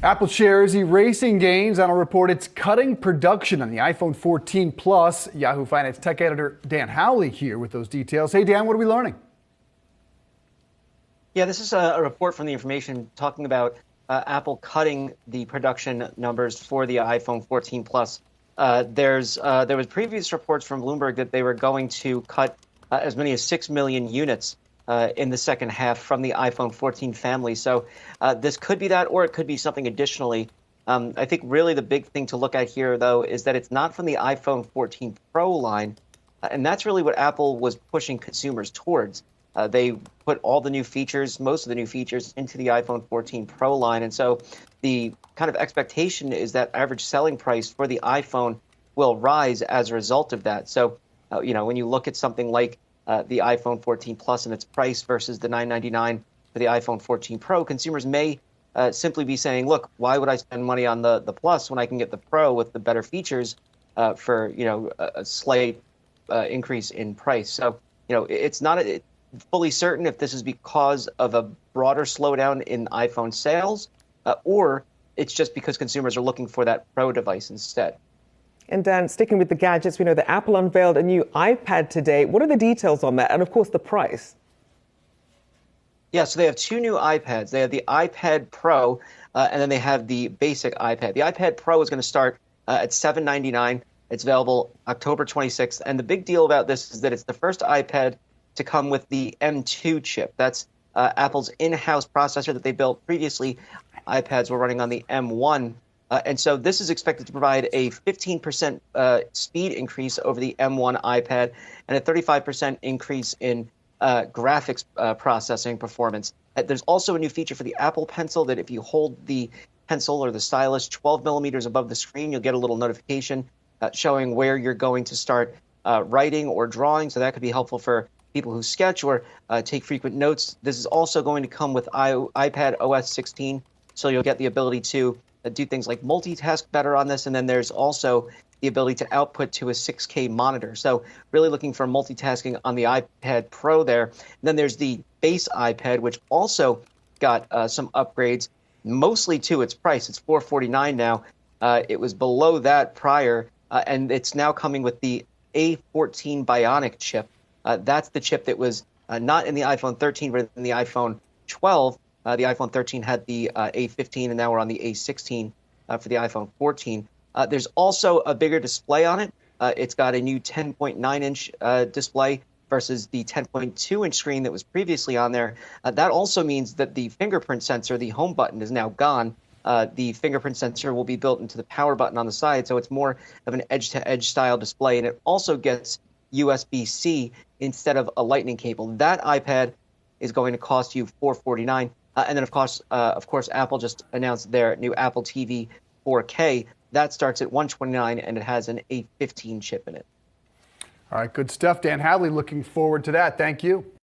Apple shares erasing gains on a report it's cutting production on the iPhone 14 Plus. Yahoo Finance tech editor Dan Howley here with those details. Hey, Dan, what are we learning? Yeah, this is a report from The Information talking about Apple cutting the production numbers for the iPhone 14 Plus. There was previous reports from Bloomberg that they were going to cut as many as 6 million units in the second half from the iPhone 14 family. So this could be that, or it could be something additionally. I think really the big thing to look at here, though, is that it's not from the iPhone 14 Pro line. And that's really what Apple was pushing consumers towards. They put all the new features, most of the new features, into the iPhone 14 Pro line. And so the kind of expectation is that average selling price for the iPhone will rise as a result of that. So, when you look at something like the iPhone 14 Plus and its price versus the $999 for the iPhone 14 Pro, consumers may simply be saying, look, why would I spend money on the Plus when I can get the Pro with the better features for, a slight increase in price? So, it's not fully certain if this is because of a broader slowdown in iPhone sales or it's just because consumers are looking for that Pro device instead. And Dan, sticking with the gadgets, we know that Apple unveiled a new iPad today. What are the details on that? And of course, the price. Yeah, so they have two new iPads. They have the iPad Pro, and then they have the basic iPad. The iPad Pro is going to start at $799. It's available October 26th. And the big deal about this is that it's the first iPad to come with the M2 chip. That's Apple's in-house processor that they built previously. iPads were running on the M1. And so this is expected to provide a 15% speed increase over the M1 iPad and a 35% increase in graphics processing performance. There's also a new feature for the Apple Pencil that if you hold the pencil or the stylus 12 millimeters above the screen, you'll get a little notification showing where you're going to start writing or drawing. So that could be helpful for people who sketch or take frequent notes. This is also going to come with iPad OS 16, so you'll get the ability to do things like multitask better on this. And then there's also the ability to output to a 6K monitor. So really looking for multitasking on the iPad Pro there. And then there's the base iPad, which also got some upgrades, mostly to its price. It's $449 now. It was below that prior, and it's now coming with the A14 Bionic chip. That's the chip that was not in the iPhone 13, but in the iPhone 12. The iPhone 13 had the A15, and now we're on the A16 for the iPhone 14. There's also a bigger display on it. It's got a new 10.9-inch display versus the 10.2-inch screen that was previously on there. That also means that the fingerprint sensor, the home button, is now gone. The fingerprint sensor will be built into the power button on the side, so it's more of an edge-to-edge style display, and it also gets USB-C instead of a lightning cable. That iPad is going to cost you $449. And then, of course, Apple just announced their new Apple TV 4K. That starts at $129, and it has an A15 chip in it. All right, good stuff. Dan Howley, looking forward to that. Thank you.